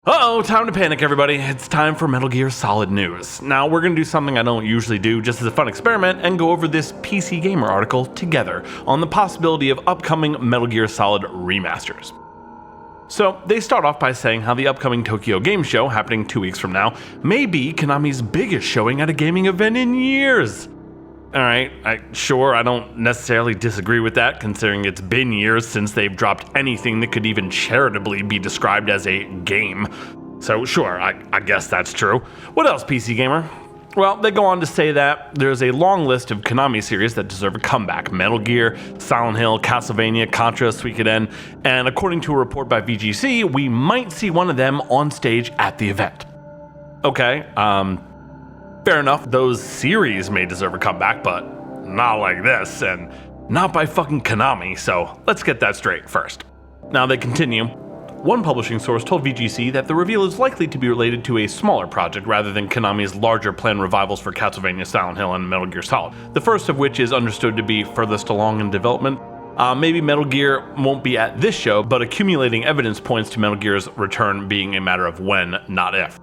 Uh-oh, time to panic, everybody. It's time for Metal Gear Solid news. Now, we're going to do something I don't usually do just as a fun experiment and go over this PC Gamer article together on the possibility of upcoming Metal Gear Solid remasters. So, they start off by saying how the upcoming Tokyo Game Show, happening 2 weeks from now, may be Konami's biggest showing at a gaming event in years. Alright, I don't necessarily disagree with that, considering it's been years since they've dropped anything that could even charitably be described as a game. So sure, I guess that's true. What else, PC Gamer? Well, they go on to say that there's a long list of Konami series that deserve a comeback. Metal Gear, Silent Hill, Castlevania, Contra, Suikoden, and according to a report by VGC, we might see one of them on stage at the event. Okay, fair enough, those series may deserve a comeback, but not like this, and not by fucking Konami, so let's get that straight first. Now they continue. One publishing source told VGC that the reveal is likely to be related to a smaller project rather than Konami's larger planned revivals for Castlevania, Silent Hill, and Metal Gear Solid, the first of which is understood to be furthest along in development. Maybe Metal Gear won't be at this show, but accumulating evidence points to Metal Gear's return being a matter of when, not if.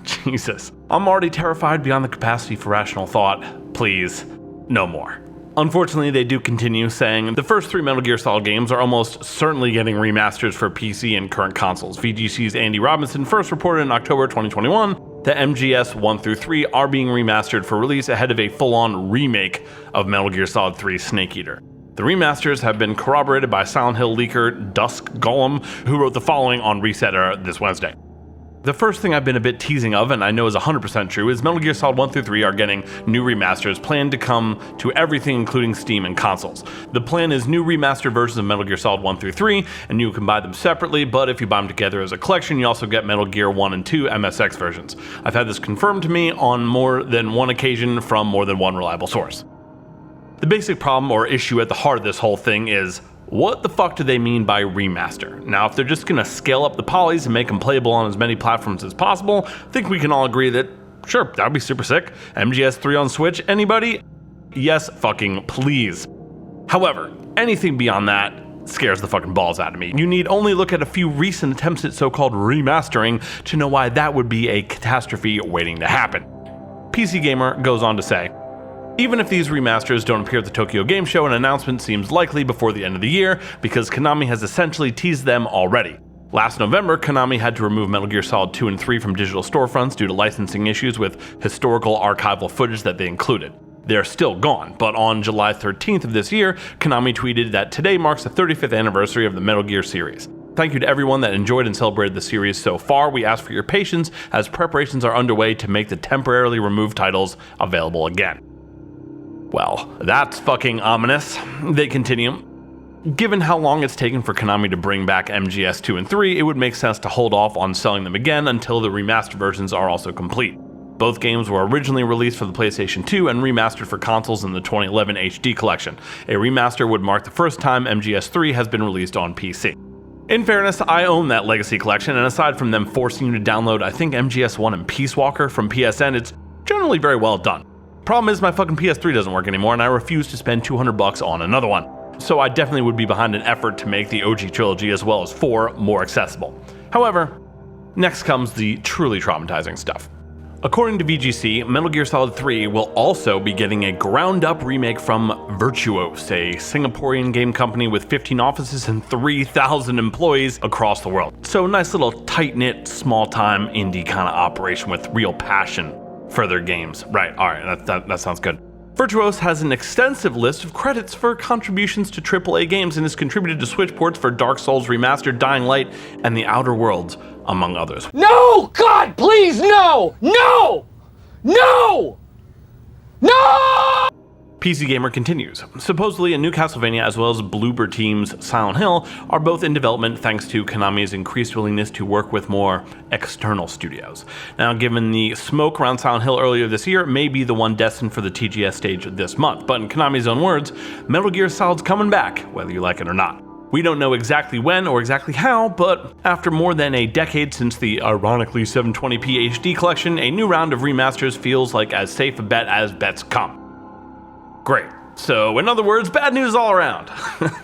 Jesus. I'm already terrified beyond the capacity for rational thought. Please, no more. Unfortunately, they do continue saying the first 3 Metal Gear Solid games are almost certainly getting remasters for PC and current consoles. VGC's Andy Robinson first reported in October 2021 that MGS 1 through 3 are being remastered for release ahead of a full-on remake of Metal Gear Solid 3 Snake Eater. The remasters have been corroborated by Silent Hill leaker Dusk Golem, who wrote the following on Reset this Wednesday. The first thing I've been a bit teasing of, and I know is 100% true, is Metal Gear Solid 1 through 3 are getting new remasters planned to come to everything including Steam and consoles. The plan is new remastered versions of Metal Gear Solid 1 through 3, and you can buy them separately, but if you buy them together as a collection, you also get Metal Gear 1 and 2 MSX versions. I've had this confirmed to me on more than one occasion from more than one reliable source. The basic problem or issue at the heart of this whole thing is, what the fuck do they mean by remaster? Now, if they're just gonna scale up the polys and make them playable on as many platforms as possible, I think we can all agree that, sure, that'd be super sick. MGS 3 on Switch, anybody? Yes, fucking please. However, anything beyond that scares the fucking balls out of me. You need only look at a few recent attempts at so-called remastering to know why that would be a catastrophe waiting to happen. PC Gamer goes on to say, even if these remasters don't appear at the Tokyo Game Show, an announcement seems likely before the end of the year because Konami has essentially teased them already. Last November, Konami had to remove Metal Gear Solid 2 and 3 from digital storefronts due to licensing issues with historical archival footage that they included. They're still gone, but on July 13th of this year, Konami tweeted that today marks the 35th anniversary of the Metal Gear series. Thank you to everyone that enjoyed and celebrated the series so far. We ask for your patience as preparations are underway to make the temporarily removed titles available again. Well, that's fucking ominous. They continue. Given how long it's taken for Konami to bring back MGS 2 and 3, it would make sense to hold off on selling them again until the remastered versions are also complete. Both games were originally released for the PlayStation 2 and remastered for consoles in the 2011 HD collection. A remaster would mark the first time MGS 3 has been released on PC. In fairness, I own that Legacy collection, and aside from them forcing you to download, I think MGS 1 and Peace Walker from PSN, it's generally very well done. Problem is my fucking PS3 doesn't work anymore and I refuse to spend $200 on another one. So I definitely would be behind an effort to make the OG trilogy as well as 4 more accessible. However, next comes the truly traumatizing stuff. According to VGC, Metal Gear Solid 3 will also be getting a ground-up remake from Virtuos, a Singaporean game company with 15 offices and 3,000 employees across the world. So nice little tight-knit, small-time indie kind of operation with real passion for their games. Right, alright, that sounds good. Virtuos has an extensive list of credits for contributions to AAA games and has contributed to Switch ports for Dark Souls Remastered, Dying Light, and The Outer Worlds, among others. No! God, please, no! No! No! No! PC Gamer continues. Supposedly, a new Castlevania as well as Bloober Team's Silent Hill are both in development thanks to Konami's increased willingness to work with more external studios. Now, given the smoke around Silent Hill earlier this year, it may be the one destined for the TGS stage this month, but in Konami's own words, Metal Gear Solid's coming back, whether you like it or not. We don't know exactly when or exactly how, but after more than a decade since the ironically 720p HD collection, a new round of remasters feels like as safe a bet as bets come. Great. So, in other words, bad news all around.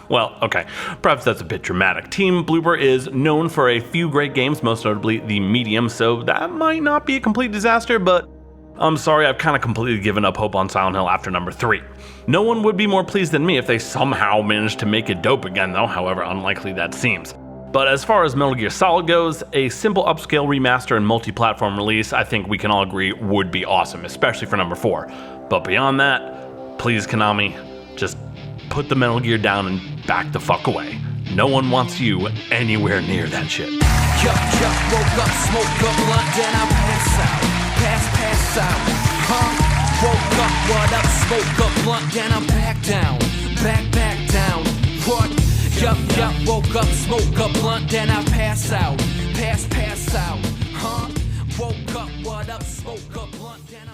Well, okay, perhaps that's a bit dramatic. Team Bloober is known for a few great games, most notably the Medium, so that might not be a complete disaster, but I'm sorry, I've kind of completely given up hope on Silent Hill after number 3. No one would be more pleased than me if they somehow managed to make it dope again though, however unlikely that seems. But as far as Metal Gear Solid goes, a simple upscale remaster and multi-platform release I think we can all agree would be awesome, especially for number 4. But beyond that, please Konami, just put the Metal Gear down and back the fuck away. No one wants you anywhere near that shit. Yup, woke up, smoke up, blunt, then I pass out. Pass out, huh? Woke up, what up, smoke up, blunt, then I'm back down. Back down, what? Yup, woke up, smoke up, blunt, then I pass out. Pass out, huh? Woke up, what up, smoke up, blunt, then